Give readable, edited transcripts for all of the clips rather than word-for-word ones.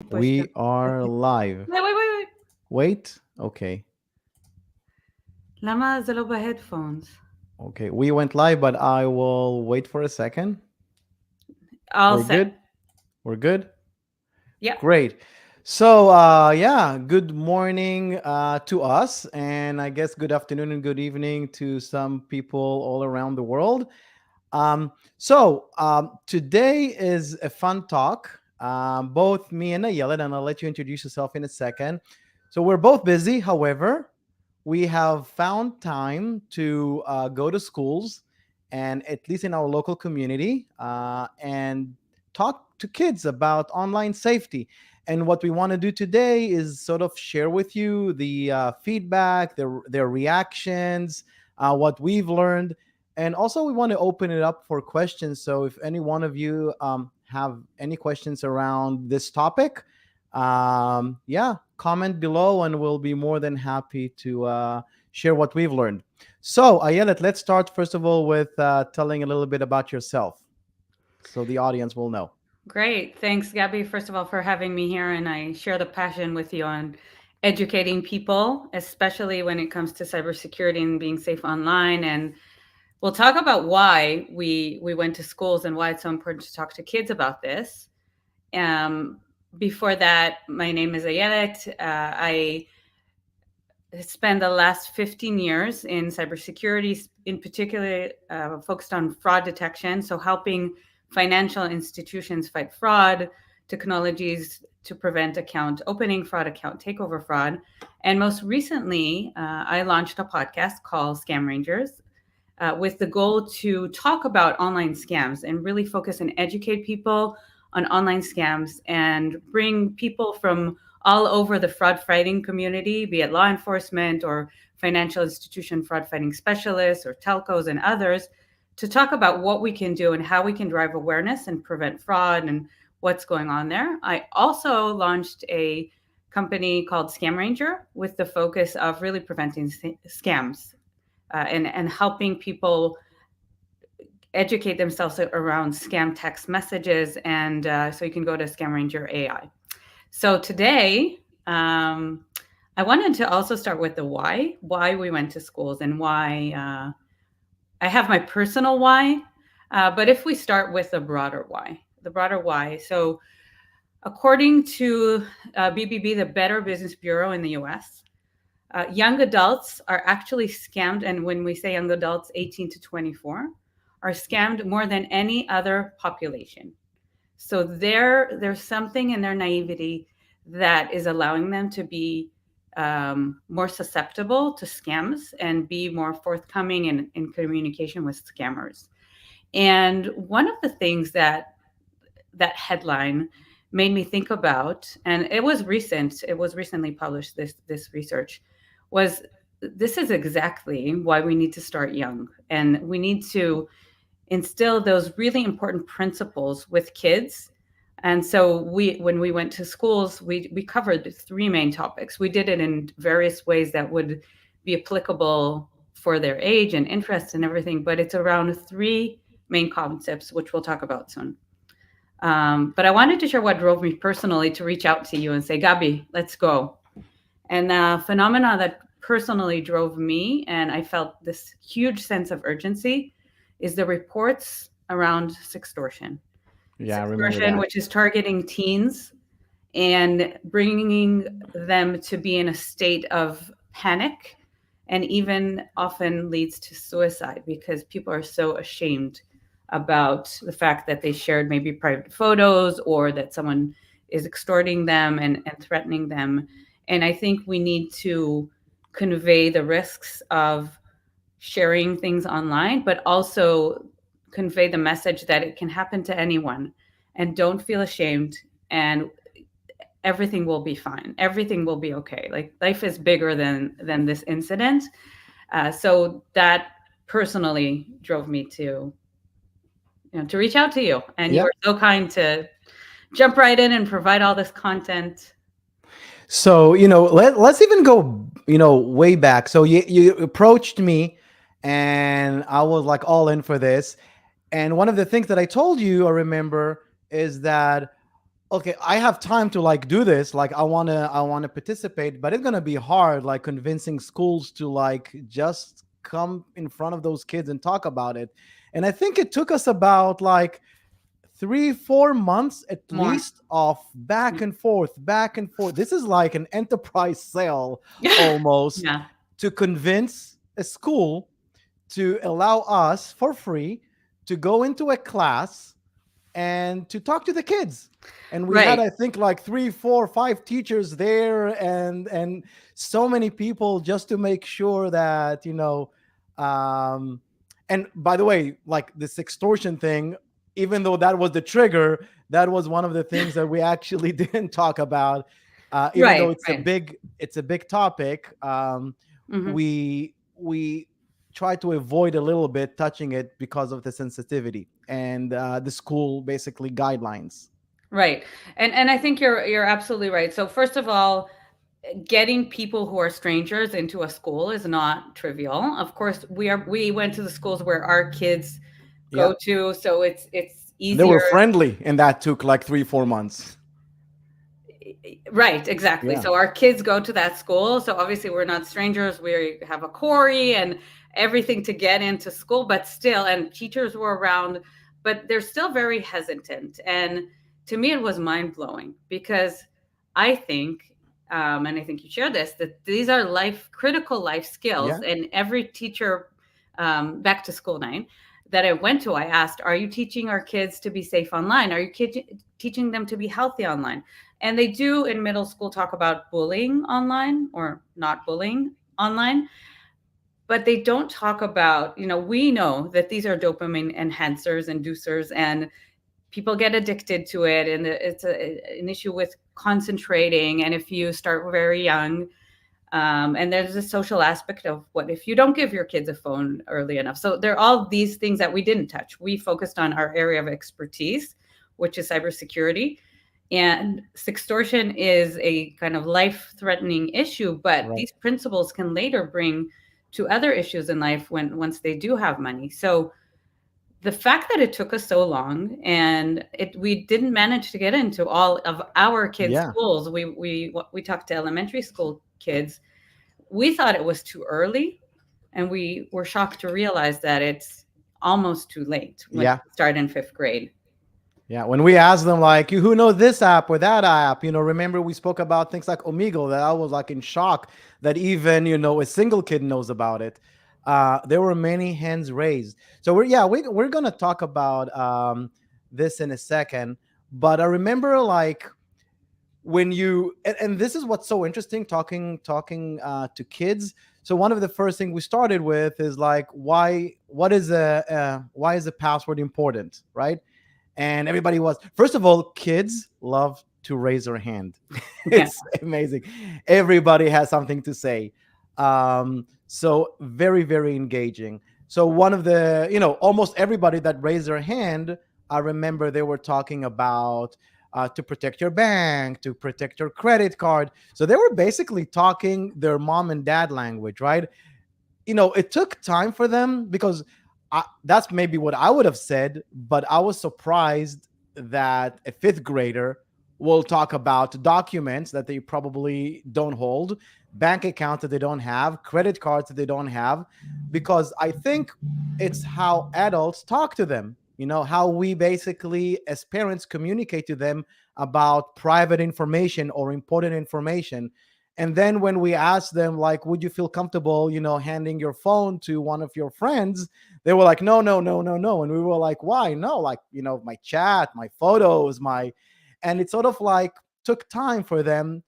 Push the. We are live. Wait. Wait. Okay. למה זה לא בהדפונס? Okay. We went live, but I will wait for a second. All We're set. good. We're good. Yep. Great. So, yeah, good morning to us. And I guess good afternoon and good evening to some people all around the world. Today is a fun talk. Both me and Nayela, and I'll let you introduce yourself in a second. So we're both busy. However, we have found time to go to schools and at least in our local community and talk to kids about online safety. And what we want to do today is sort of share with you the feedback, their reactions, what we've learned, and also we want to open it up for questions. So if any one of you have any questions around this topic, yeah, comment below and we'll be more than happy to share what we've learned. So, Ayelet, let's start first of all with telling a little bit about yourself so the audience will know. Great. Thanks, Gabby, first of all, for having me here. And I share the passion with you on educating people, especially when it comes to cybersecurity and being safe online. And we'll talk about why we went to schools and why it's so important to talk to kids about this. Um, Before that, my name is Ayelet. I spent the last 15 years in cybersecurity, in particular focused on fraud detection, so helping financial institutions fight fraud, technologies to prevent account opening fraud, account takeover fraud. And most recently, I launched a podcast called Scam Rangers with the goal to talk about online scams and really focus and educate people on online scams and bring people from all over the fraud fighting community, be it law enforcement or financial institution fraud fighting specialists or telcos and others, to talk about what we can do and how we can drive awareness and prevent fraud and what's going on there. I also launched a company called Scam Ranger with the focus of really preventing scams and helping people educate themselves around scam text messages. And so you can go to Scam Ranger AI. So today, I wanted to also start with the why we went to schools and why I have my personal why. But if we start with the broader why. So according to BBB, the Better Business Bureau in the US, young adults are actually scammed. And when we say young adults, 18 to 24, are scammed more than any other population. So there's something in their naivety that is allowing them to be more susceptible to scams and be more forthcoming in communication with scammers. And one of the things that headline made me think about, and it was recently published, this research, was this is exactly why we need to start young. And we need to instill those really important principles with kids. And so when we went to schools, we covered three main topics. We did it in various ways that would be applicable for their age and interest and everything, but it's around three main concepts, which we'll talk about soon. But I wanted to share what drove me personally to reach out to you and say, Gabi, let's go. And the phenomena that personally drove me, and I felt this huge sense of urgency, is the reports around sextortion. Yeah, I remember Sextortion, that. which is targeting teens and bringing them to be in a state of panic and even often leads to suicide because people are so ashamed about the fact that they shared maybe private photos or that someone is extorting them and threatening them. And I think we need to convey the risks of sharing things online, but also convey the message that it can happen to anyone and don't feel ashamed and everything will be fine. Everything will be okay. Like life is bigger than this incident. So that personally drove me to reach out to you, and you Yeah. were so kind to jump right in and provide all this content. So, let's even go, way back. So you approached me and I was like all in for this. And one of the things that I told you, I remember, is that okay, I have time to like do this, like I want to participate, but it's going to be hard like convincing schools to like just come in front of those kids and talk about it. And I think it took us about like 3 4 months at More. least of back and forth, back and forth. This is like an enterprise sale almost, Yeah. to convince a school to allow us for free to go into a class and to talk to the kids. And we had, Right. I think, like 3 4 5 teachers there, and so many people just to make sure that, um and by the way, like this extortion thing, even though that was the trigger, that was one of the things that we actually didn't talk about. Even though Right. it's a Right. big topic, Hmm. we try to avoid a little bit touching it because of the sensitivity and the school basically guidelines. Right. And I think you're absolutely right. So first of all, getting people who are strangers into a school is not trivial. Of course, we went to the schools where our kids Yeah, go to, so it's and they easier. were friendly, and that took like 3 4 months. Right, exactly. Yeah, So our kids go to that school. So obviously we're not strangers. We have a Corey and everything to get into school, but still, and teachers were around, but they're still very hesitant. And to me, it was mind blowing because I think, and I think you share this, that these are critical life skills. yeah, And every teacher, back to school night that I went to, I asked, are you teaching our kids to be safe online? Are you teaching them to be healthy online? And they do in middle school talk about bullying online or not bullying online, but they don't talk about, we know that these are dopamine enhancers, inducers, and people get addicted to it. And it's an issue with concentrating. And if you start very young, and there's a social aspect of what if you don't give your kids a phone early enough. So there are all these things that we didn't touch. We focused on our area of expertise, which is cybersecurity. And sextortion is a kind of life threatening issue, but right. these principles can later bring to other issues in life when once they do have money. So the fact that it took us so long and we didn't manage to get into all of our kids' Yeah, schools. We talked to elementary school kids. We thought it was too early, and we were shocked to realize that it's almost too late when yeah, you start in fifth grade. yeah. When we asked them like, who knows this app or that app, remember we spoke about things like Omegle, that I was like in shock that even a single kid knows about it. There were many hands raised. So we're gonna talk about this in a second. But I remember like when you and this is what's so interesting, talking to kids. So one of the first thing we started with is like, why is a password important, right? And everybody was, first of all, kids love to raise their hand. Yeah. It's amazing. Everybody has something to say. So very, very engaging. So one of the, almost everybody that raised their hand, I remember they were talking about to protect your bank, to protect your credit card. So they were basically talking their mom and dad language, right? It took time for them because that's maybe what I would have said, but I was surprised that a fifth grader will talk about documents that they probably don't hold, bank accounts that they don't have, credit cards that they don't have, because I think it's how adults talk to them. How we basically, as parents, communicate to them about private information or important information. And then when we asked them, like, would you feel comfortable, handing your phone to one of your friends? They were like, no, no, no, no, no. And we were like, why? No, like, my chat, my photos, and it sort of like took time for them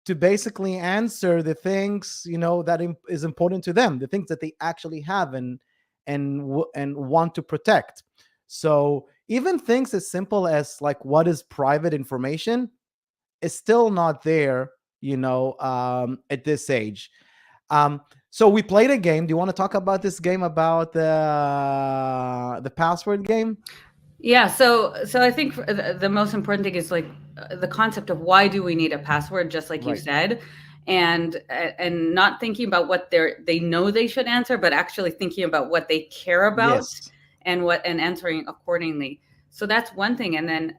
to basically answer the things, that is important to them, the things that they actually have and want to protect. So even things as simple as like, what is private information is still not there, at this age. Um, so we played a game. Do you want to talk about this game, about the password game? Yeah, so I think the most important thing is like the concept of why do we need a password, just like you Right. said, and not thinking about what they know they should answer, but actually thinking about what they care about Yes. and answering accordingly. So that's one thing. And then,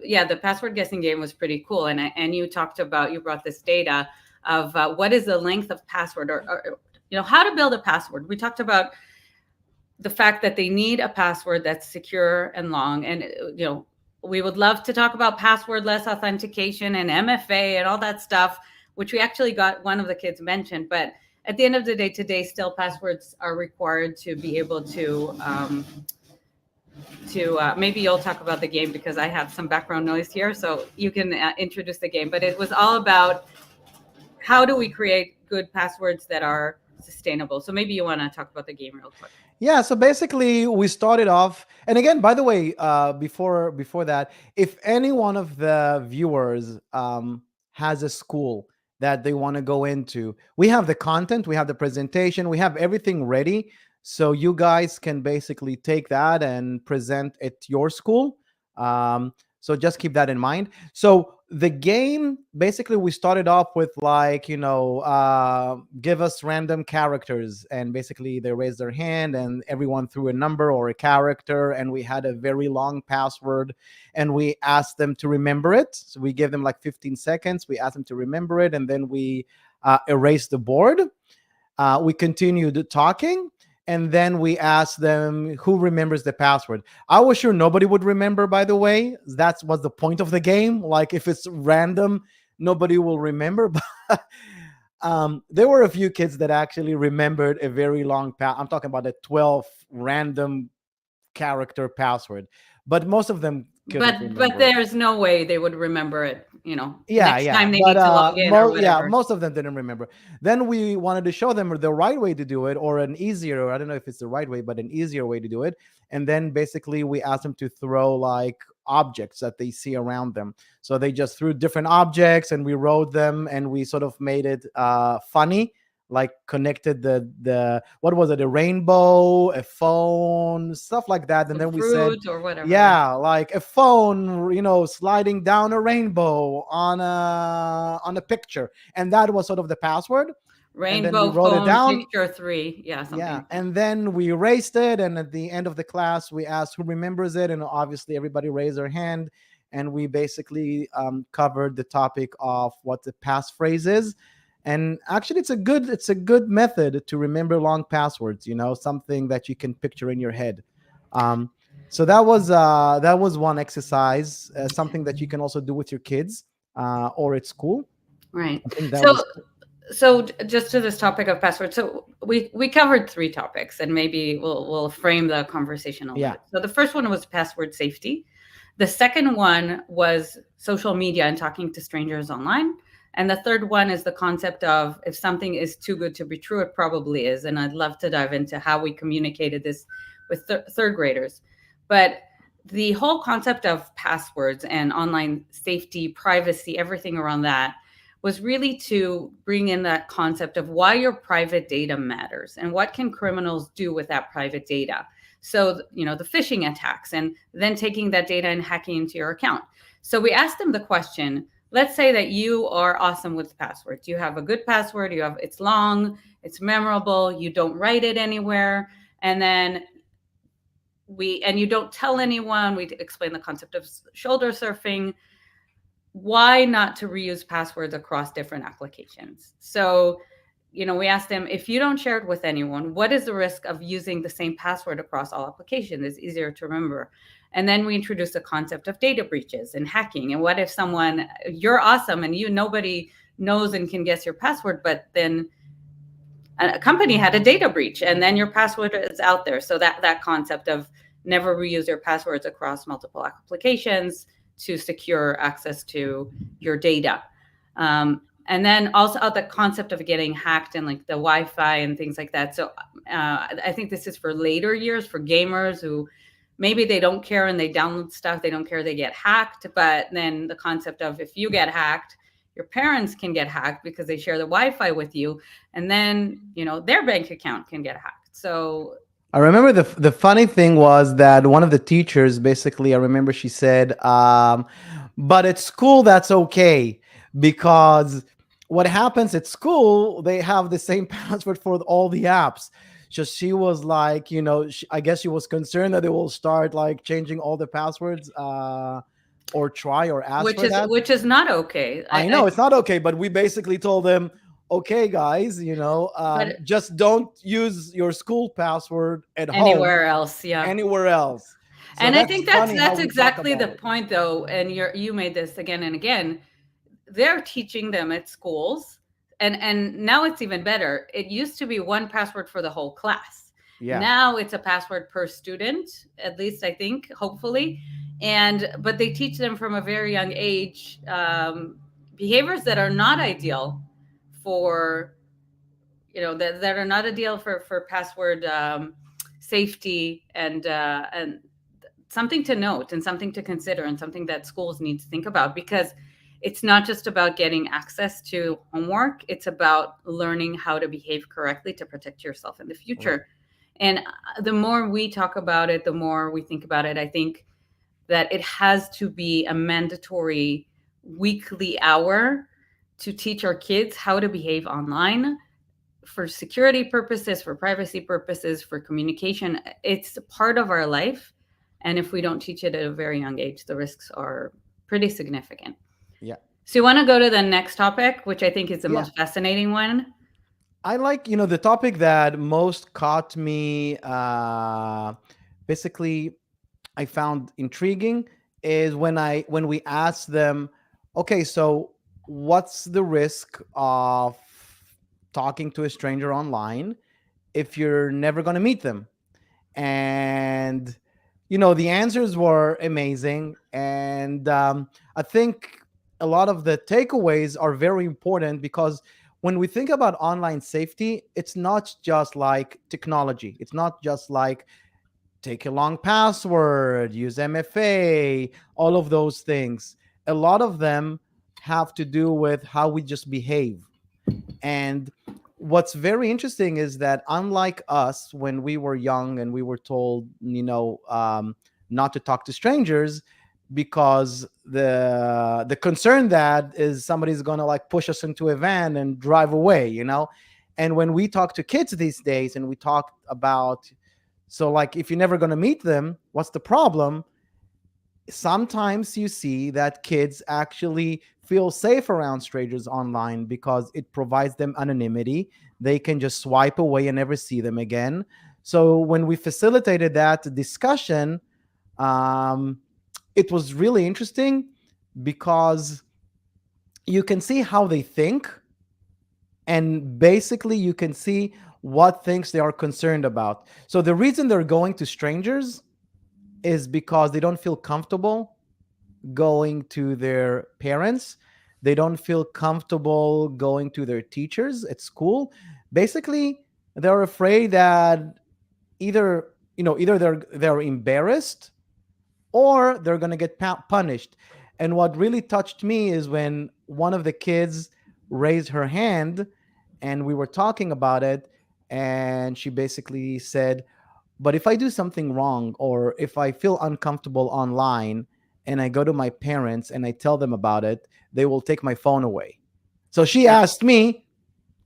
yeah, the password guessing game was pretty cool. And you talked about, you brought this data of what is the length of password, or how to build a password. We talked about the fact that they need a password that's secure and long. And, we would love to talk about passwordless authentication and MFA and all that stuff, which we actually got one of the kids mentioned. But at the end of the day, today, still passwords are required to be able to maybe you'll talk about the game because I have some background noise here, so you can introduce the game. But it was all about how do we create good passwords that are sustainable. So maybe you want to talk about the game real quick. Yeah, so basically we started off, and again, by the way, before that, if any one of the viewers has a school that they want to go into, we have the content, we have the presentation, we have everything ready, so you guys can basically take that and present at your school. So just keep that in mind. So the game, basically we started off with, like, give us random characters, and basically they raised their hand and everyone threw a number or a character, and we had a very long password, and we asked them to remember it. So we gave them like 15 seconds, we asked them to remember it, and then we erased the board. We continued talking, and then we asked them who remembers the password. I was sure nobody would remember, by the way. That was the point of the game. Like, if it's random, nobody will remember. But there were a few kids that actually remembered a very long I'm talking about a 12 random character password, but most of them couldn't But remember it. there's no way they would remember it, Yeah, next yeah, time they but need to log in or yeah, whatever. most of them didn't remember. Then we wanted to show them the right way to do it, or an easier, I don't know if it's the right way, but an easier way to do it. And then basically we asked them to throw like objects that they see around them. So they just threw different objects, and we wrote them, and we sort of made it funny, like connected the what was it, a rainbow, a phone, stuff like that. And Some then we said, fruit or whatever. Yeah. yeah, like a phone, sliding down a rainbow on a picture, and that was sort of the password. And then we Rainbow wrote it phone down. picture 3. Yeah, something Yeah, like that. and then we erased it, and at the end of the class we asked who remembers it, and obviously everybody raised their hand, and we basically covered the topic of what the passphrase is. And actually it's a good method to remember long passwords, something that you can picture in your head. um, so that was one exercise, something that you can also do with your kids, or at school. Right. I think that So was. just to this topic of passwords, so we covered 3 topics, and maybe we'll frame the conversation a little Yeah. bit. So the first one was password safety. The second one was social media and talking to strangers online. And the third one is the concept of, if something is too good to be true, it probably is. And I'd love to dive into how we communicated this with third graders. But the whole concept of passwords and online safety, privacy, everything around that was really to bring in that concept of why your private data matters and what can criminals do with that private data. So, the phishing attacks, and then taking that data and hacking into your account. So we asked them the question, let's say that you are awesome with passwords. You have a good password, it's long, it's memorable, you don't write it anywhere, and then and you don't tell anyone. We explain the concept of shoulder surfing. Why not to reuse passwords across different applications? So, we asked them, if you don't share it with anyone, what is the risk of using the same password across all applications? It's easier to remember. And then we introduced the concept of data breaches and hacking. And what if you're awesome and nobody knows and can guess your password, but then a company had a data breach and then your password is out there. So that concept of never reuse your passwords across multiple applications to secure access to your data. And then also the concept of getting hacked and like the Wi-Fi and things like that. So I think this is for later years, for gamers who maybe they don't care and they download stuff. They don't care they get hacked. But then the concept of, if you get hacked, your parents can get hacked because they share the Wi-Fi with you. And then, their bank account can get hacked. So I remember the funny thing was that one of the teachers, basically, I remember she said, but at school that's okay, because what happens at school, they have the same password for all the apps. So she was like, I guess she was concerned that they will start like changing all the passwords, or try or ask which for is that. which is not okay. I know it's not okay, but we basically told them, okay, guys, But just don't use your school password at home anywhere else, yeah. anywhere else. So And I that's think that's funny how that's we talk exactly about the it. point, though. And you made this again and again. They're teaching them at schools, and now it's even better. It used to be one password for the whole class. Yeah, Now it's a password per student, at least I think, hopefully. And but they teach them from a very young age behaviors that are not ideal for, that are not ideal for password safety, and something to note and something to consider and something that schools need to think about, because it's not just about getting access to homework. It's about learning how to behave correctly to protect yourself in the right. future. And the more we talk about it, the more we think about it. I think that it has to be a mandatory weekly hour to teach our kids how to behave online for security purposes, for privacy purposes, for communication. It's part of our life. And if we don't teach it at a very young age, the risks are pretty significant. Yeah, So you want to go to the next topic, which I think is the yeah. most fascinating one. I like, the topic that most caught me, basically I found intriguing, is when we asked them, okay, so what's the risk of talking to a stranger online if you're never going to meet them? And the answers were amazing, and I think a lot of the takeaways are very important, because when we think about online safety, it's not just like technology. It's not just like take a long password, use MFA, all of those things. A lot of them have to do with how we just behave. And what's very interesting is that, unlike us, when we were young and we were told, not to talk to strangers, because the concern that is somebody's gonna like push us into a van and drive away. And when we talk to kids these days and we talk about, so like, if you're never gonna meet them, what's the problem? Sometimes you see that kids actually feel safe around strangers online because it provides them anonymity. They can just swipe away and never see them again. So when we facilitated that discussion, um, it was really interesting, because you can see how they think, and basically you can see what things they are concerned about. So the reason they're going to strangers is because they don't feel comfortable going to their parents. They don't feel comfortable going to their teachers at school. Basically, they're afraid that either they're embarrassed, or they're going to get punished. And what really touched me is when one of the kids raised her hand and we were talking about it, and she basically said, but if I do something wrong, or if I feel uncomfortable online and I go to my parents and I tell them about it, they will take my phone away. So she Yeah. asked me,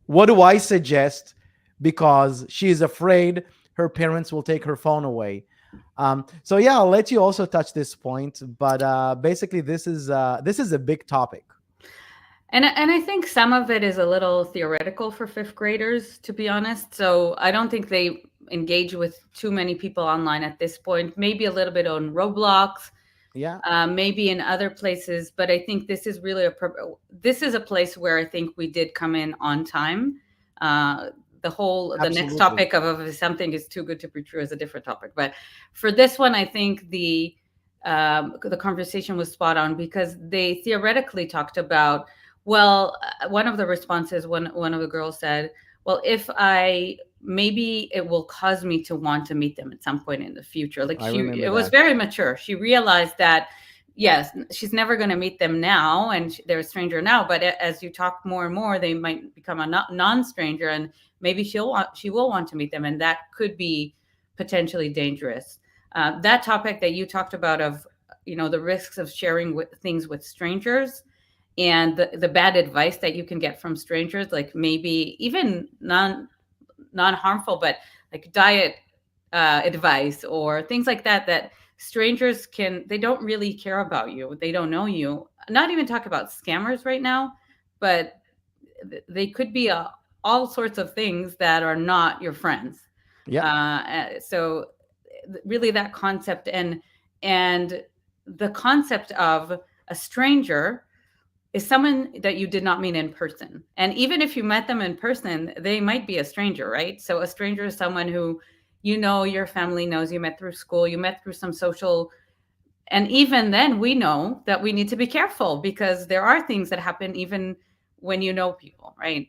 what do I suggest? Because she is afraid her parents will take her phone away. So yeah, I'll let you also touch this point, but basically, this is a big topic. And I think some of it is a little theoretical for fifth graders, to be honest. So I don't think they engage with too many people online at this point. Maybe a little bit on Roblox, Yeah, maybe in other places, but I think this is really this is a place where I think we did come in on time. The next absolutely. topic of if something is too good to be true is a different topic, but for this one, I think the conversation was spot on, because they theoretically talked about, well, one of the responses, one of the girls said, well, if I maybe it will cause me to want to meet them at some point in the future. Like I she, remember it was that. very mature. She realized that yes, she's never going to meet them now, and they're a stranger now. But as you talk more and more, they might become a non-stranger, and maybe she will want to meet them, and that could be potentially dangerous. That topic that you talked about of the risks of sharing things with strangers, and the bad advice that you can get from strangers, like maybe even non harmful, but like diet advice or things like that, that strangers can, they don't really care about you, they don't know you. Not even talk about scammers right now, but they could be all sorts of things that are not your friends. Yeah. So really that concept, and the concept of a stranger is someone that you did not meet in person. And even if you met them in person, they might be a stranger, right? So a stranger is someone who, you know, your family knows, you met through school, you met through some social, and even then we know that we need to be careful because there are things that happen even when you know people, right?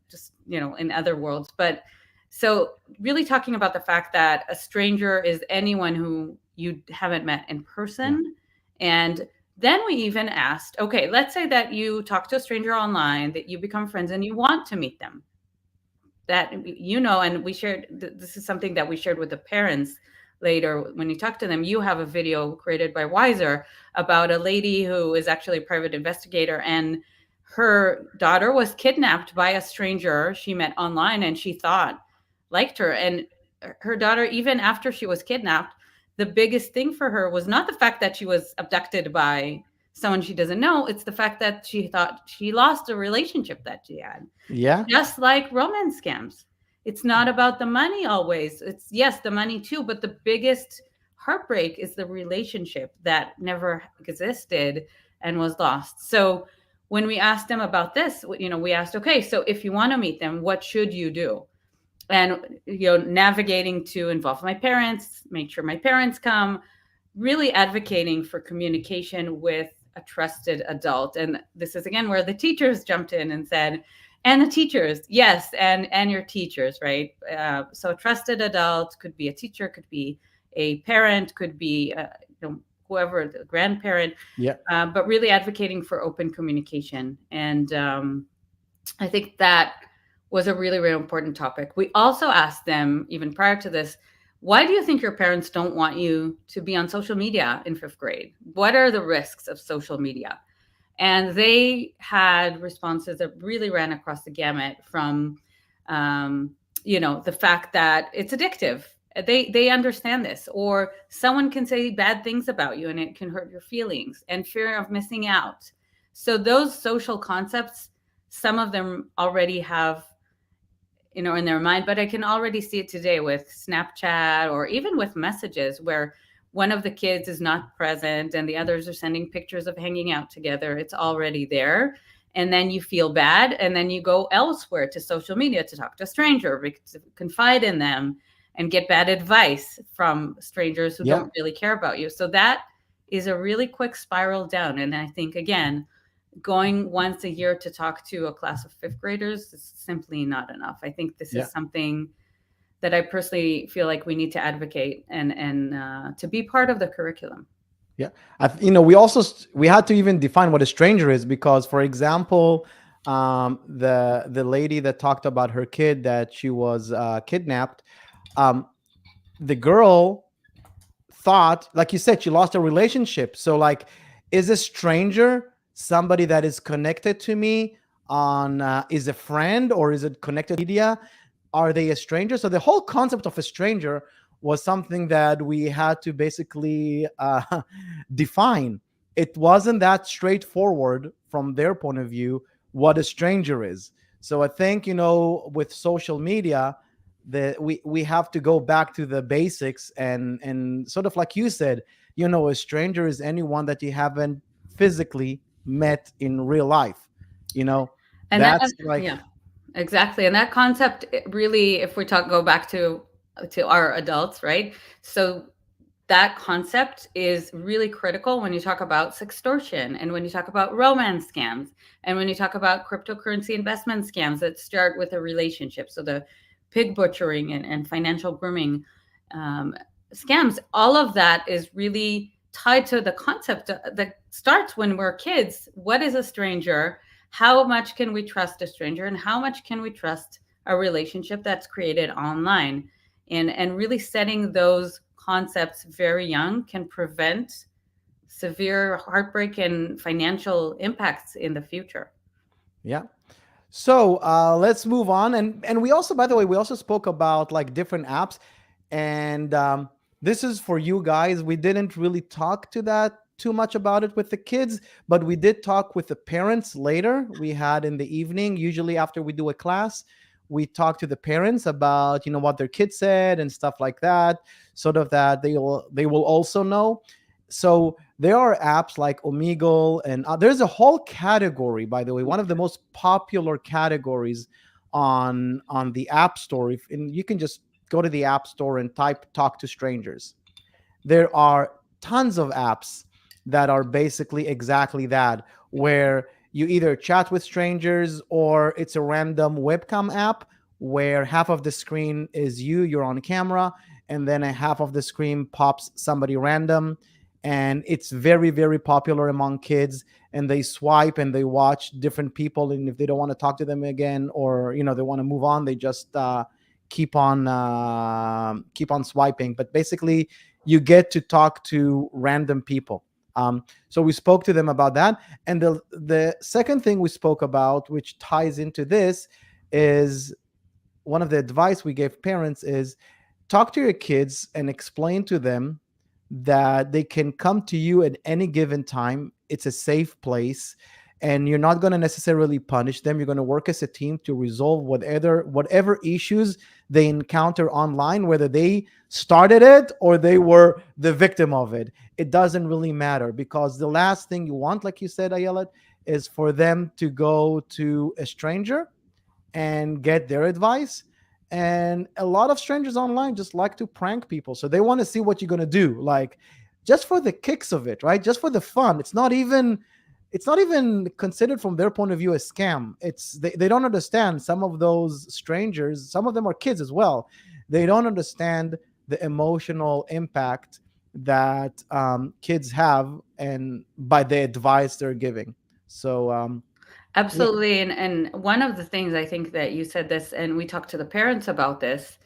Just, you know, in other worlds. But so really talking about the fact that a stranger is anyone who you haven't met in Yeah. person. And then we even asked, okay, let's say that you talk to a stranger online, that you become friends and you want to meet them, that, you know, and we shared, this is something that we shared with the parents later when you talk to them. You have a video created by Wizer about a lady who is actually a private investigator, and her daughter was kidnapped by a stranger she met online and she thought liked her. And her daughter, even after she was kidnapped, the biggest thing for her was not the fact that she was abducted by someone she doesn't know, it's the fact that she thought she lost a relationship that she had. Yeah. Just like romance scams. It's not about the money always. It's, yes, the money too, but the biggest heartbreak is the relationship that never existed and was lost. So when we asked them about this, you know, we asked, okay, so if you want to meet them, what should you do? And, you know, navigating to involve my parents, make sure my parents come, really advocating for communication with a trusted adult. And this is again where the teachers jumped in and said, and the teachers, yes, and your teachers, right? So a trusted adult could be a teacher, could be a parent, could be you know, whoever, the grandparent, Yeah. but really advocating for open communication. And I think that was a really, really important topic. We also asked them, even prior to this, why do you think your parents don't want you to be on social media in fifth grade? What are the risks of social media? And they had responses that really ran across the gamut from, um, you know, the fact that it's addictive. They understand this, or someone can say bad things about you and it can hurt your feelings, and fear of missing out. So those social concepts, some of them already have, you know, in their mind, but I can already see it today with Snapchat or even with messages where one of the kids is not present and the others are sending pictures of hanging out together. It's already there. And then you feel bad, and then you go elsewhere to social media to talk to a stranger, to confide in them and get bad advice from strangers who Yeah. don't really care about you. So that is a really quick spiral down. And I think, again, going once a year to talk to a class of fifth graders is simply not enough. I think this Yeah. is something that I personally feel like we need to advocate and to be part of the curriculum. Yeah. You know, we also we had to even define what a stranger is because, for example, the lady that talked about her kid that she was kidnapped, um, the girl thought, like you said, she lost a relationship. So, like, is a stranger somebody that is connected to me on is a friend, or is it connected media? Are they a stranger? So the whole concept of a stranger was something that we had to basically define. It wasn't that straightforward from their point of view what a stranger is. So I think, you know, with social media, we have to go back to the basics, and sort of like you said, you know, a stranger is anyone that you haven't physically met in real life. You know, And that, that's like, yeah, exactly. And that concept really, if we talk, go back to our adults, right? So that concept is really critical when you talk about sextortion and when you talk about romance scams and when you talk about cryptocurrency investment scams that start with a relationship. So the pig butchering and financial grooming um, scams, all of that is really tied to the concept that starts when we're kids. What is a stranger? How much can we trust a stranger? And how much can we trust a relationship that's created online? And really setting those concepts very young can prevent severe heartbreak and financial impacts in the future. yeah. So let's move on, and we also, by the way, we also spoke about like different apps, and this is for you guys. We didn't really talk to that too much about it with the kids, but we did talk with the parents later. We had in the evening, usually after we do a class, we talk to the parents about what their kids said and stuff like that, sort of that they will also know. So there are apps like Omegle, and there's a whole category, by the way, one of the most popular categories on the App Store. And you can just go to the App Store and type "talk to strangers." There are tons of apps that are basically exactly that, where you either chat with strangers or it's a random webcam app where half of the screen is you're on camera, and then a half of the screen pops somebody random. And it's very, very popular among kids. And they swipe and they watch different people. And if they don't want to talk to them again, or they want to move on, they just keep on swiping. But basically, you get to talk to random people. So we spoke to them about that. And the second thing we spoke about, which ties into this, is one of the advice we gave parents is talk to your kids and explain to them that they can come to you at any given time. It's a safe place, and you're not going to necessarily punish them. You're going to work as a team to resolve whatever issues they encounter online, whether they started it or they were the victim of it. It doesn't really matter, because the last thing you want, like you said, Ayelet, is for them to go to a stranger and get their advice. And a lot of strangers online just like to prank people. So they want to see what you're going to do, like just for the kicks of it, right? Just for the fun. It's not even considered from their point of view a scam. They don't understand. Some of those strangers, some of them are kids as well. They don't understand the emotional impact that kids have, and by the advice they're giving. So yeah. Absolutely. And one of the things I think that you said this, and we talked to the parents about this,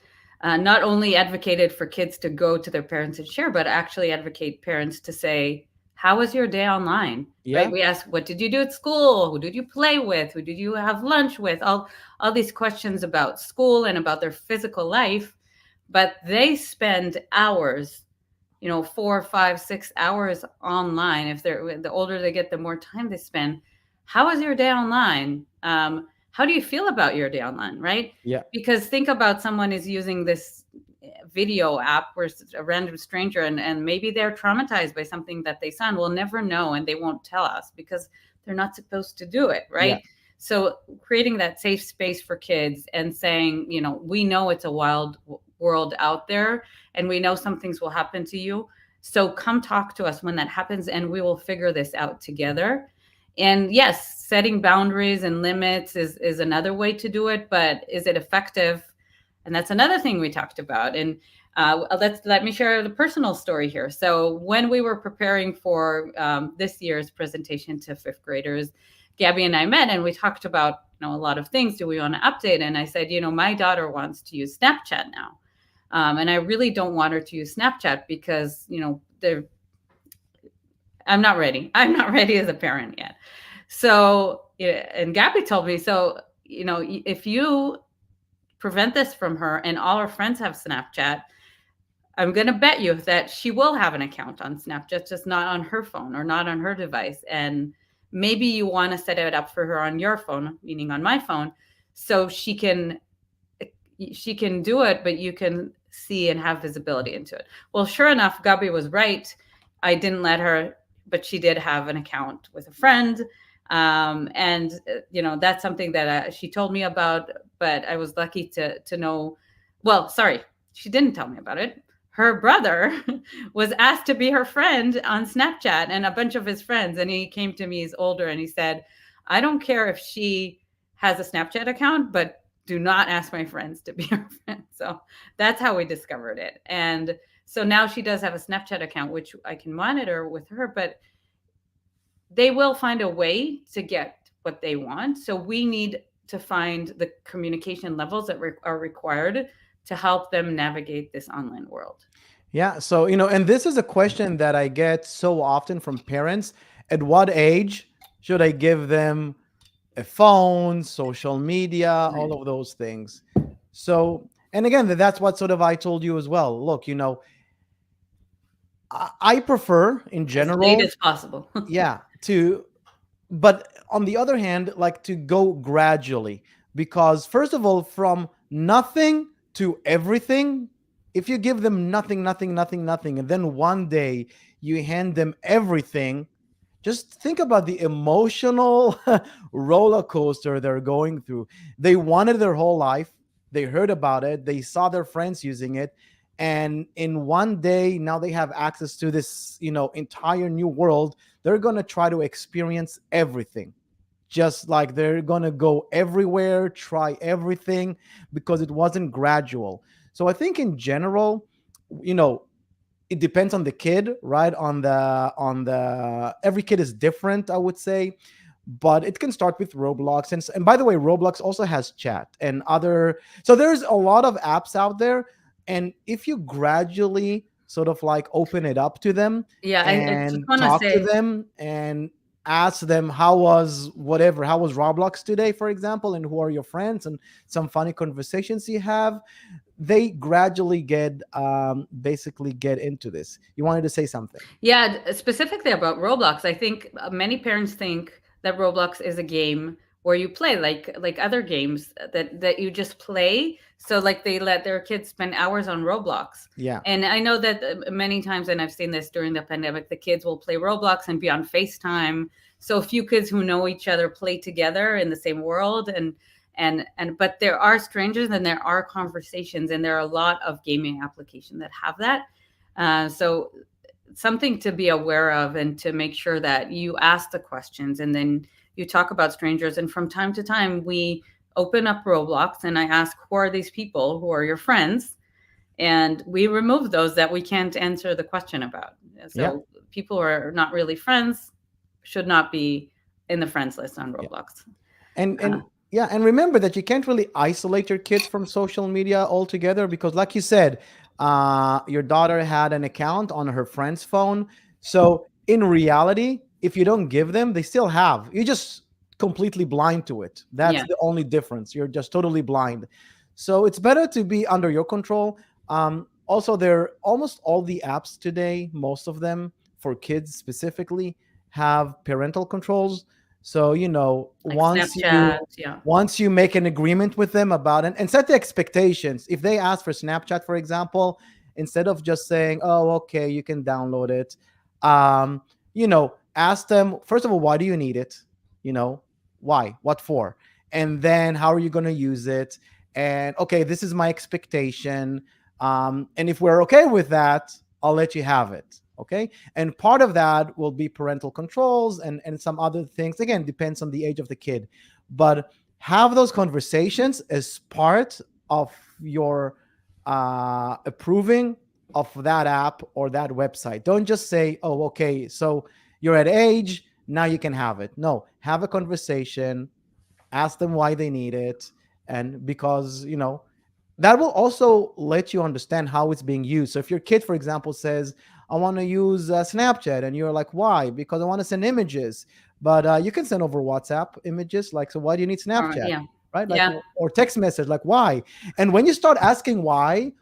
not only advocated for kids to go to their parents and share, but actually advocate parents to say, how was your day online? Right? Yeah. We ask, what did you do at school? Who did you play with? Who did you have lunch with? All these questions about school and about their physical life, but they spend hours, 4, 5, 6 hours online. If they're the older they get, the more time they spend. How was your day online? How do you feel about your day online, right? Yeah. Because think about someone is using this video app where it's a random stranger, and maybe they're traumatized by something that they saw, and we'll never know, and they won't tell us because they're not supposed to do it, Yeah. right? So creating that safe space for kids and saying, we know it's a wild world out there, and we know some things will happen to you. So come talk to us when that happens, and we will figure this out together. And yes, setting boundaries and limits is another way to do it, but is it effective? And that's another thing we talked about. And let me share the personal story here. So when we were preparing for this year's presentation to fifth graders, Gabby and I met, and we talked about a lot of things. Do we want to update? And I said, my daughter wants to use Snapchat now, and I really don't want her to use Snapchat because they're I'm not ready. I'm not ready as a parent yet. So, yeah, and Gabby told me, so, if you prevent this from her and all her friends have Snapchat, I'm going to bet you that she will have an account on Snapchat, just not on her phone or not on her device. And maybe you want to set it up for her on your phone, meaning on my phone, so she can do it, but you can see and have visibility into it. Well, sure enough, Gabby was right. I didn't let her, but she did have an account with a friend. And that's something that she told me about, but I was lucky to know. Well, sorry, she didn't tell me about it. Her brother was asked to be her friend on Snapchat, and a bunch of his friends. And he came to me, he's older, and he said, I don't care if she has a Snapchat account, but do not ask my friends to be her friend. So that's how we discovered it. And so now she does have a Snapchat account, which I can monitor with her, but they will find a way to get what they want. So we need to find the communication levels that are required to help them navigate this online world. Yeah. So, and this is a question that I get so often from parents. At what age should I give them a phone, social media, Right. all of those things. So, and again, that's what sort of I told you as well. Look, I prefer in As late general, as possible. yeah, to, but on the other hand, like to go gradually, because first of all, from nothing to everything, if you give them nothing, nothing, nothing, nothing, and then one day you hand them everything, just think about the emotional roller coaster they're going through. They wanted their whole life, they heard about it, they saw their friends using it, and in one day now they have access to this, entire new world. They're going to try to experience everything, just like they're going to go everywhere, try everything, because it wasn't gradual. So I think in general, you know it depends on the kid, right? On the every kid is different, I would say, but it can start with Roblox. And by the way, Roblox also has chat and other. So there's a lot of apps out there, and if you gradually sort of like open it up to them Yeah, I just and want to talk to say, them and ask them how was Roblox today, for example, and who are your friends, and some funny conversations you have, they gradually get basically get into this. You wanted to say something? yeah, specifically about Roblox, I think many parents think that Roblox is a game where you play like other games that you just play. So like they let their kids spend hours on Roblox. Yeah, And I know that many times, and I've seen this during the pandemic, the kids will play Roblox and be on FaceTime. So a few kids who know each other play together in the same world, and but there are strangers and there are conversations, and there are a lot of gaming applications that have that. So something to be aware of, and to make sure that you ask the questions, and then you talk about strangers. And from time to time we open up Roblox and I ask, who are these people, who are your friends, and we remove those that we can't answer the question about. yeah, So people who are not really friends should not be in the friends list on yeah. Roblox. And yeah, and remember that you can't really isolate your kids from social media altogether, because like you said, your daughter had an account on her friend's phone. So in reality, if you don't give them, they still have. You're just completely blind to it. That's Yeah, the only difference. You're just totally blind. So it's better to be under your control. Also, there almost all the apps today, most of them for kids specifically, have parental controls. So like Snapchat. Yeah. once you make an agreement with them about it and set the expectations. If they ask for Snapchat, for example, instead of just saying, "Oh, okay, you can download it," ask them first of all, why do you need it? You know, why? What for? And then how are you going to use it? And okay, this is my expectation. And if we're okay with that, I'll let you have it. Okay. And part of that will be parental controls and some other things. Again, depends on the age of the kid. But have those conversations as part of your approving of that app or that website. Don't just say, oh, okay, so you're at age, now you can have it. No, have a conversation, ask them why they need it. And because, that will also let you understand how it's being used. So if your kid, for example, says, I want to use Snapchat, and you're like, why? Because I want to send images, but you can send over WhatsApp images. Like, so why do you need All right. Snapchat? Yeah. Right? Like, Yeah. or text message, like, why? And when you start asking why,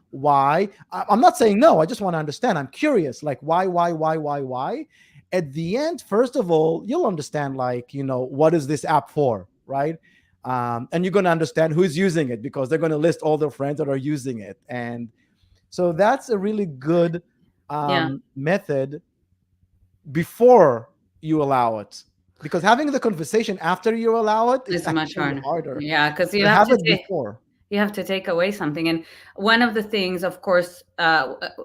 I'm not saying no, I just want to understand. I'm curious, like, why? At the end, first of all, you'll understand, like, what is this app for, right? And you're going to understand who's using it, because they're going to list all their friends that are using it. And so that's a really good Yeah. method before you allow it, because having the conversation after you allow it is It's much actually harder. harder. Yeah, because But have it before. you have to take away something. And one of the things, of course,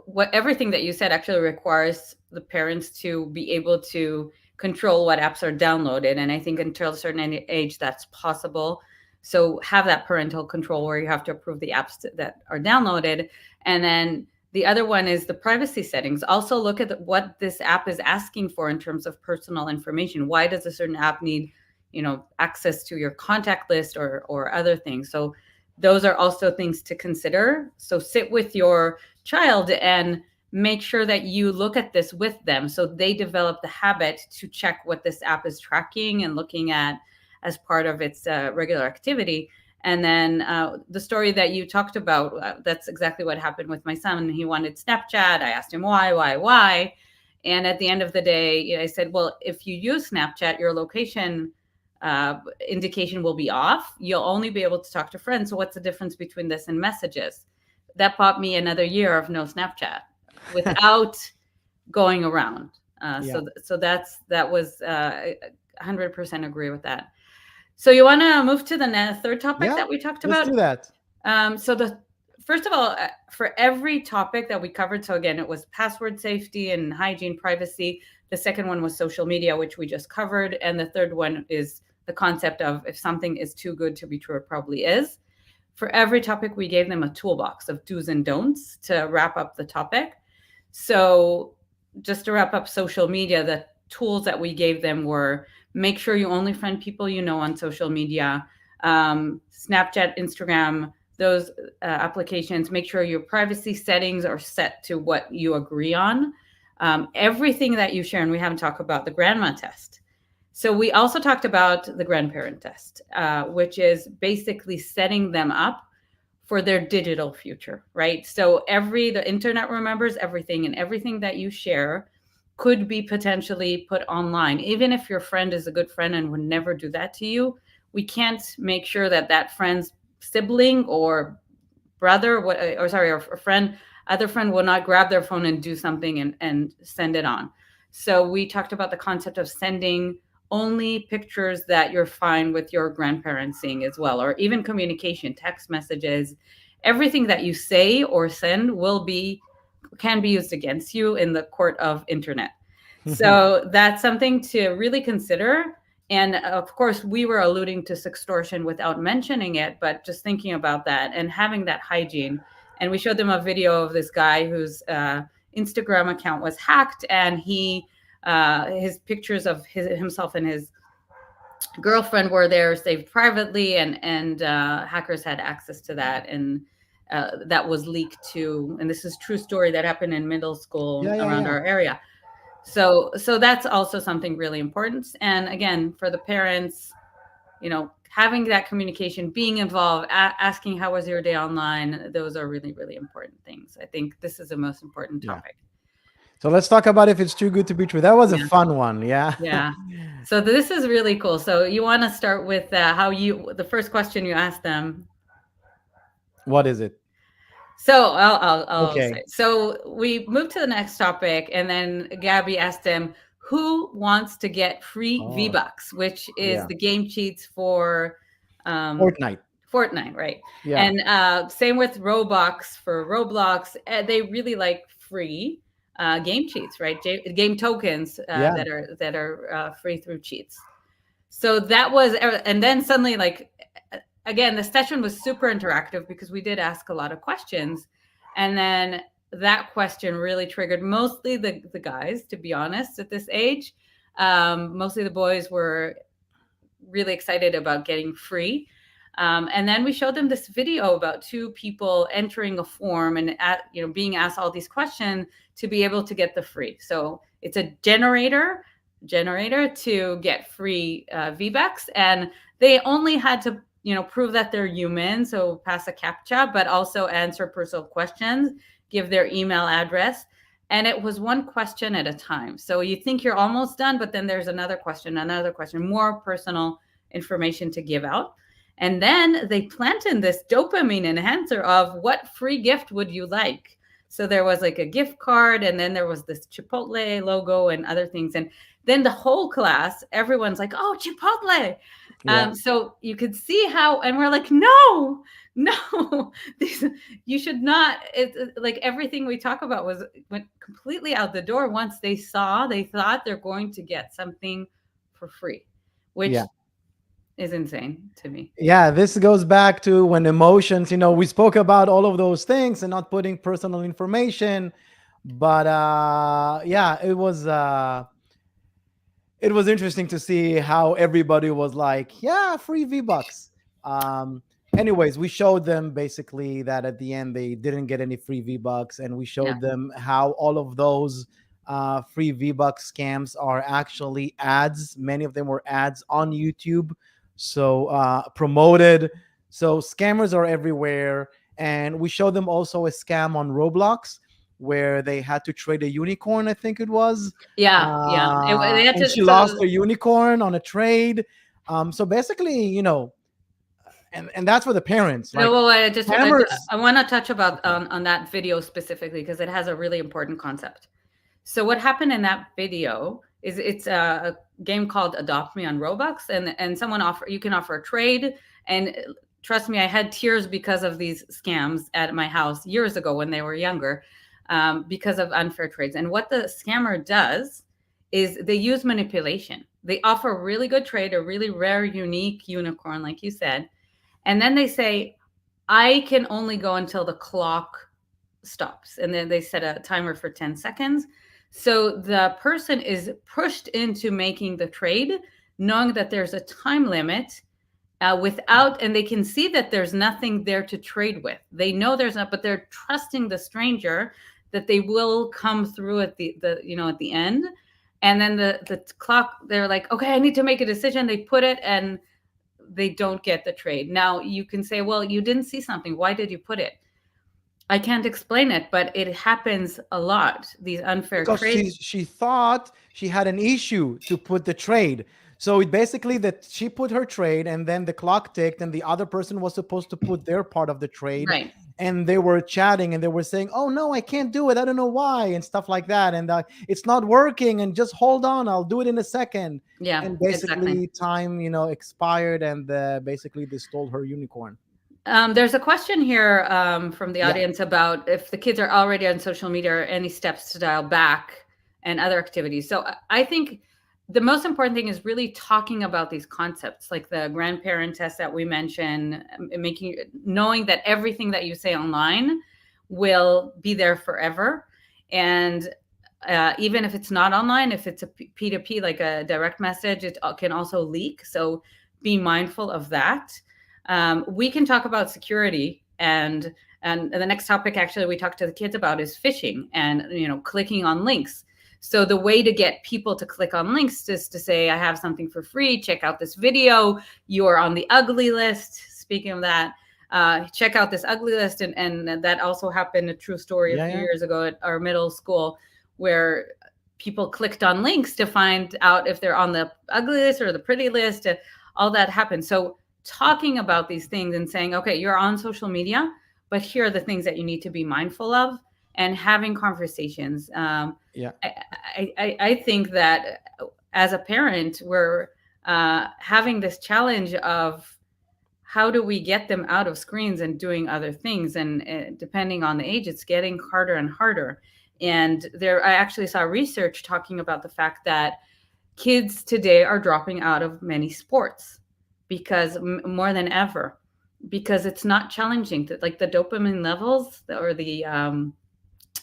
what everything that you said actually requires the parents to be able to control what apps are downloaded. And I think until a certain age, that's possible. So have that parental control where you have to approve the apps that are downloaded. And then the other one is the privacy settings. Also look at what this app is asking for in terms of personal information. Why does a certain app need, access to your contact list or other things? So those are also things to consider. So sit with your child and make sure that you look at this with them, so they develop the habit to check what this app is tracking and looking at. as part of its regular activity. And then the story that you talked about, that's exactly what happened with my son. He wanted Snapchat. I asked him why. And at the end of the day, I said, well, if you use Snapchat, your location indication will be off. You'll only be able to talk to friends. So what's the difference between this and messages? That bought me another year of no Snapchat without going around. Yeah. That was 100% agree with that. So you want to move to the third topic Yeah. that we talked Let's about? do that. So the first of all, for every topic that we covered, so again, it was password safety and hygiene, privacy. The second one was social media, which we just covered, and the third one is the concept of if something is too good to be true, it probably is. For every topic, we gave them a toolbox of do's and don'ts to wrap up the topic. So just to wrap up social media, the tools that we gave them were make sure you only friend people you know on social media, Snapchat, Instagram, those applications. Make sure your privacy settings are set to what you agree on. Everything that you share, and we haven't talked about the grandma test. So we also talked about the grandparent test, which is basically setting them up for their digital future, right? So the internet remembers everything, and everything that you share could be potentially put online. Even if your friend is a good friend and would never do that to you, we can't make sure that that friend's sibling or brother, or sorry, or friend, other friend will not grab their phone and do something and send it on. So we talked about the concept of sending only pictures that you're fine with your grandparents seeing as well, or even communication, text messages, everything that you say or send can be used against you in the court of internet. So that's something to really consider. And of course, we were alluding to sextortion without mentioning it, but just thinking about that and having that hygiene. And we showed them a video of this guy whose Instagram account was hacked, and his pictures of himself and his girlfriend were there saved privately, and hackers had access to that, and that was leaked to. And this is true story that happened in middle school Yeah, yeah, around yeah. our area. So that's also something really important. And again, for the parents, having that communication, being involved, asking how was your day online, those are really, really important things. I think this is the most important Yeah. topic. So let's talk about if it's too good to be true. That was a Yeah. fun one. Yeah. Yeah. So this is really cool. So you want to start with the first question you asked them. What is it? So I'll say. Okay. So we moved to the next topic, and then Gabby asked him, "Who wants to get free V Oh, Bucks, which is yeah. the game cheats for um, Fortnite. Fortnite, right?" Yeah. And same with Roblox for Roblox. They really like free game cheats, right? Game tokens Yeah. that are free through cheats. So that was, and then suddenly, like, again, the session was super interactive because we did ask a lot of questions. And then that question really triggered mostly the guys, to be honest, at this age. Mostly the boys were really excited about getting free. And then we showed them this video about two people entering a form and being asked all these questions to be able to get the free. So it's a generator to get free V-Bucks, and they only had to prove that they're human, so pass a captcha, but also answer personal questions, give their email address. And it was one question at a time. So you think you're almost done, but then there's another question, more personal information to give out. And then they planted this dopamine enhancer of what free gift would you like? So there was like a gift card, and then there was this Chipotle logo and other things. And then the whole class, everyone's like, oh, Chipotle. Yeah. So you could see how, and we're like, no, these, you should not. Like everything we talk about went completely out the door once they thought they're going to get something for free, which Yeah. is insane to me. Yeah, this goes back to when emotions, we spoke about all of those things and not putting personal information, but yeah, it was interesting to see how everybody was like, yeah, free V-Bucks. Anyways, we showed them basically that at the end they didn't get any free V-Bucks, and we Yeah. showed them how all of those free V-Bucks scams are actually ads. Many of them were ads on YouTube. so promoted. So scammers are everywhere, and we showed them also a scam on Roblox where they had to trade a unicorn, I think it was, Yeah, yeah. They had and to. she lost her unicorn on a trade. So basically, and that's for the parents. No, Like well, scammers. I want to touch about Okay. on that video specifically because it has a really important concept. So what happened in that video is it's a game called Adopt Me on Robux, and someone offer you can offer a trade. And trust me, I had tears because of these scams at my house years ago when they were younger, because of unfair trades. And what the scammer does is they use manipulation. They offer a really good trade, a really rare, unique unicorn, like you said, and then they say, I can only go until the clock stops. And then they set a timer for 10 seconds. So the person is pushed into making the trade, knowing that there's a time limit, and they can see that there's nothing there to trade with. They know there's not, but they're trusting the stranger that they will come through at at the end. And then the clock, they're like, okay, I need to make a decision. They put it, and they don't get the trade. Now you can say, well, you didn't see something. Why did you put it? I can't explain it, but it happens a lot. These unfair Because trades. she thought she had an issue to put the trade. So it basically that she put her trade and then the clock ticked and the other person was supposed to put their part of the trade, Right. and they were chatting and they were saying, "Oh no, I can't do it. I don't know why," and stuff like that, and it's not working, and just hold on, I'll do it in a second. Yeah, And exactly. basically time expired, and basically they stole her unicorn. There's a question here from the Yeah. audience about if the kids are already on social media or any steps to dial back and other activities. So I think the most important thing is really talking about these concepts, like the grandparent test that we mentioned, knowing that everything that you say online will be there forever. And even if it's not online, if it's a P2P, like a direct message, it can also leak. So be mindful of that. We can talk about security, and the next topic actually we talk to the kids about is phishing and clicking on links. So the way to get people to click on links is to say, I have something for free, check out this video, you are on the ugly list. Speaking of that, check out this ugly list. And that also happened, a true story, a Yeah, few yeah. years ago at our middle school, where people clicked on links to find out if they're on the ugly list or the pretty list. All that happened. So talking about these things and saying, okay, you're on social media, but here are the things that you need to be mindful of, and having conversations. Yeah. I think that as a parent, we're having this challenge of how do we get them out of screens and doing other things? And depending on the age, it's getting harder and harder. And I actually saw research talking about the fact that kids today are dropping out of many sports because more than ever, because it's not challenging to, like, the dopamine levels or the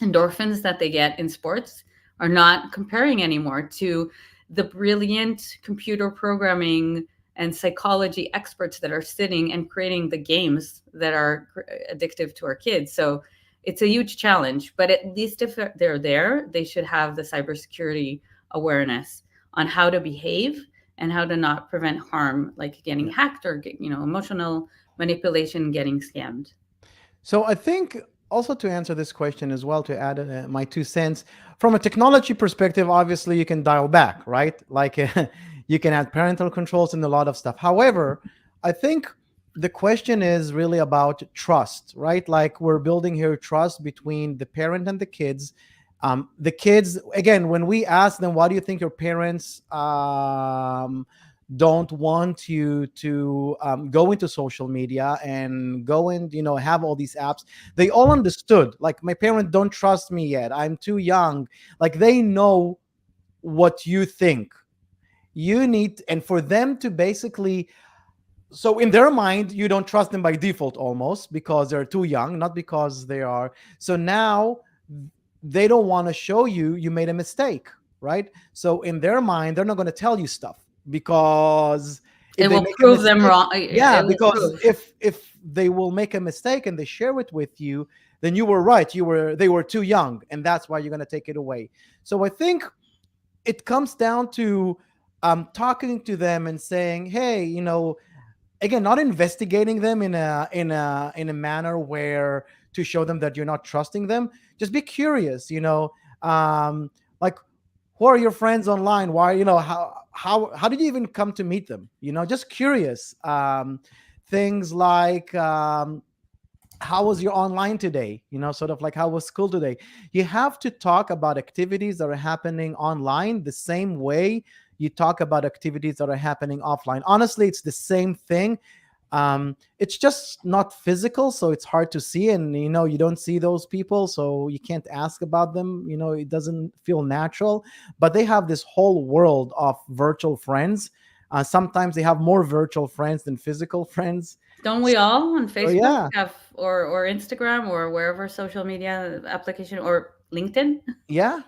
endorphins that they get in sports are not comparing anymore to the brilliant computer programming and psychology experts that are sitting and creating the games that are addictive to our kids. So it's a huge challenge, but at least if they're there, they should have the cybersecurity awareness on how to behave and how to not prevent harm, like getting Yeah. hacked or emotional manipulation, getting scammed. So I think also to answer this question as well, to add my 2 cents from a technology perspective, obviously you can dial back, right? Like you can add parental controls and a lot of stuff. However, I think the question is really about trust, right? Like we're building here trust between the parent and the kids. The kids, again, when we ask them, why do you think your parents don't want you to go into social media and go and have all these apps, they all understood, like, my parents don't trust me yet, I'm too young. Like they know what you think you need, and for them to basically, so in their mind you don't trust them by default almost because they're too young, not because they are. So now they don't want to show you you made a mistake, right? So in their mind they're not going to tell you stuff, because if It they will make a prove them mistake, wrong. yeah, It will because prove. if they will make a mistake and they share it with you, then you were right, they were too young, and that's why you're going to take it away. So I think it comes down to talking to them and saying, hey, again, not investigating them in a manner where to show them that you're not trusting them. Just be curious, like, who are your friends online? Why, how did you even come to meet them? Just curious. Things like, how was your online today? Sort of like, how was school today? You have to talk about activities that are happening online the same way you talk about activities that are happening offline. Honestly, it's the same thing. It's just not physical, so it's hard to see, and you don't see those people, so you can't ask about them. It doesn't feel natural, but they have this whole world of virtual friends. Sometimes they have more virtual friends than physical friends. Don't we all on So Facebook yeah. have, or Instagram or wherever social media application, or LinkedIn? Yeah.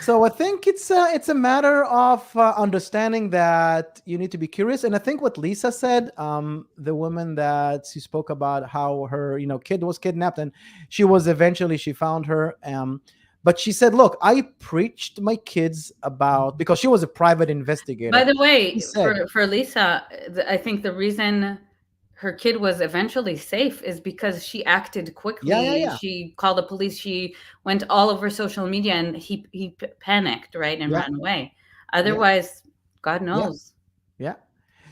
So I think it's a matter of understanding that you need to be curious. And I think what Lisa said, the woman that she spoke about how her kid was kidnapped, and she found her. But she said, "Look, I preached my kids about, because she was a private By investigator." the She way, said, for Lisa, I think the reason her kid was eventually safe is because she acted "Yeah, yeah, quickly. yeah, She called the police. She went all over social media, and panicked, right, and yeah, ran away. yeah, Otherwise, God yeah, knows. yeah."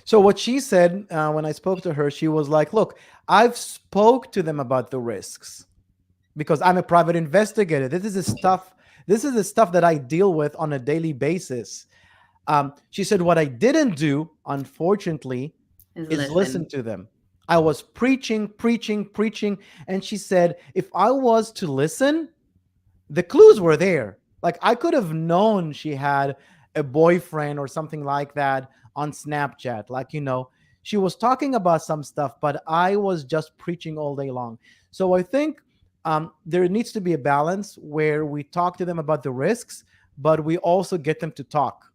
So what she said, when I spoke to her, she was like, "Look, I've spoke to them about the risks, because I'm a private investigator. This is the stuff that I deal with on a daily basis." She said, "What I didn't do, unfortunately, Is is listen listen. to them. I was preaching, preaching, preaching." And she said, "If I was to listen, the clues were there. Like, I could have known she had a boyfriend or something like that on Snapchat. Like, she was talking about some stuff, but I was just preaching all day long." So I think there needs to be a balance where we talk to them about the risks, but we also get them to talk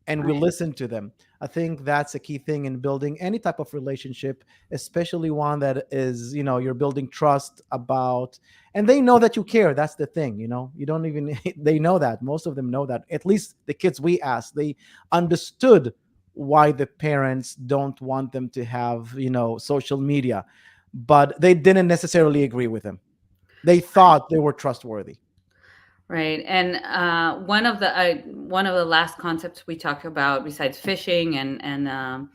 and we Right. listen to them. I think that's a key thing in building any type of relationship, especially one that is, you're building trust about, and they know that you care. That's the thing, you don't even, they know that. Most of them know that. At least the kids we asked, they understood why the parents don't want them to have, social media, but they didn't necessarily agree with them. They thought they were trustworthy. Right. And one of the last concepts we talked about, besides phishing and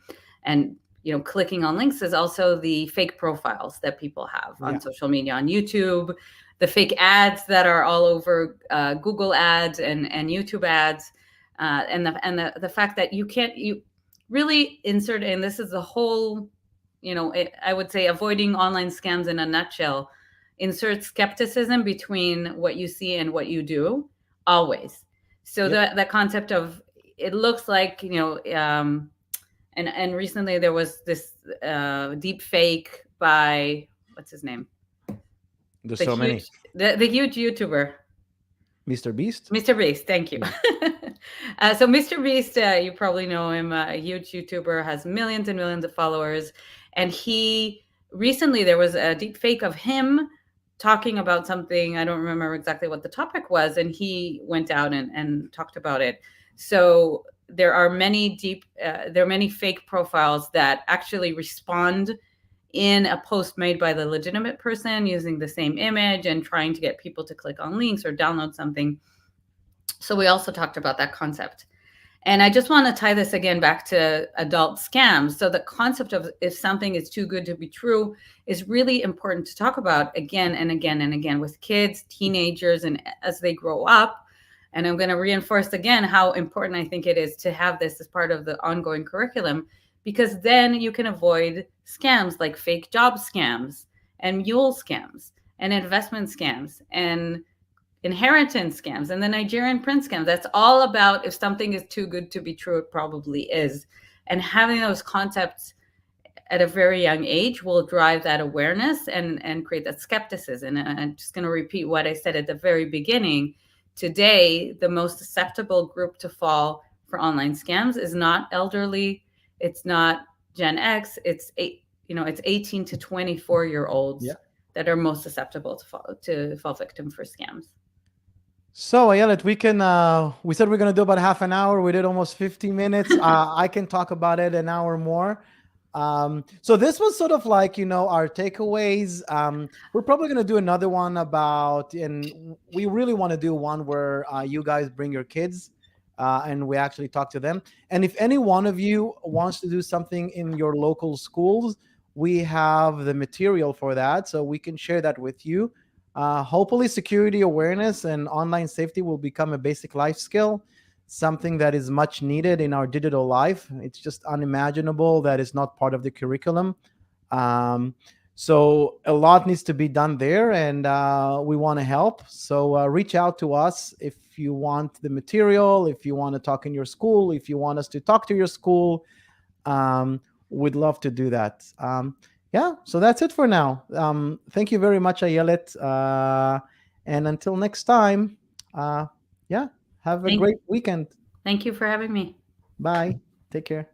clicking on links, is also the fake profiles that people have on Yeah. social media, on YouTube, the fake ads that are all over, Google ads and YouTube ads, and the fact that you really insert, and this is the whole, I would say, avoiding online scams in a nutshell. Insert skepticism between what you see and what you do, always. So Yep. the concept of, it looks like, and recently there was this deep fake by, what's his name, There's the so many. huge the huge YouTuber, Mr. Beast. Mr. Beast. Thank you. Yeah. So Mr. Beast, you probably know him, a huge YouTuber, has millions and millions of followers, and he recently, there was a deep fake of him talking about something. I don't remember exactly what the topic was, and he went out and talked about it. So there are many fake profiles that actually respond in a post made by the legitimate person using the same image and trying to get people to click on links or download something. So we also talked about that concept. And I just want to tie this again back to adult scams. So the concept of, if something is too good to be true, is really important to talk about again and again and again with kids, teenagers, and as they grow up. And I'm going to reinforce again how important I think it is to have this as part of the ongoing curriculum, because then you can avoid scams like fake job scams and mule scams and investment scams and inheritance scams and the Nigerian prince scams. That's all about, if something is too good to be true, it probably is. And having those concepts at a very young age will drive that awareness and create that skepticism. And I'm just going to repeat what I said at the very beginning. Today, the most susceptible group to fall for online scams is not elderly, it's not Gen X, it's 18 to 24-year olds Yeah. that are most susceptible to fall victim for scams. So, Ayelet, we said we're gonna do about half an hour. We did almost 50 minutes. I can talk about it an hour more. So this was sort of like, our takeaways. We're probably going to do another one about, and we really want to do one where you guys bring your kids and we actually talk to them. And if any one of you wants to do something in your local schools, we have the material for that. So we can share that with you. Hopefully, security awareness and online safety will become a basic life skill, something that is much needed in our digital life. It's just unimaginable that it's not part of the curriculum. Um, so a lot needs to be done there, and we want to help. So reach out to us if you want the material, if you want to talk in your school, if you want us to talk to your school. Um, we'd love to do that. Yeah, so that's it for now. Thank you very much, Ayelet. And until next time, uh, yeah, have a Thank, great weekend. thank you for having me. Bye. Take care.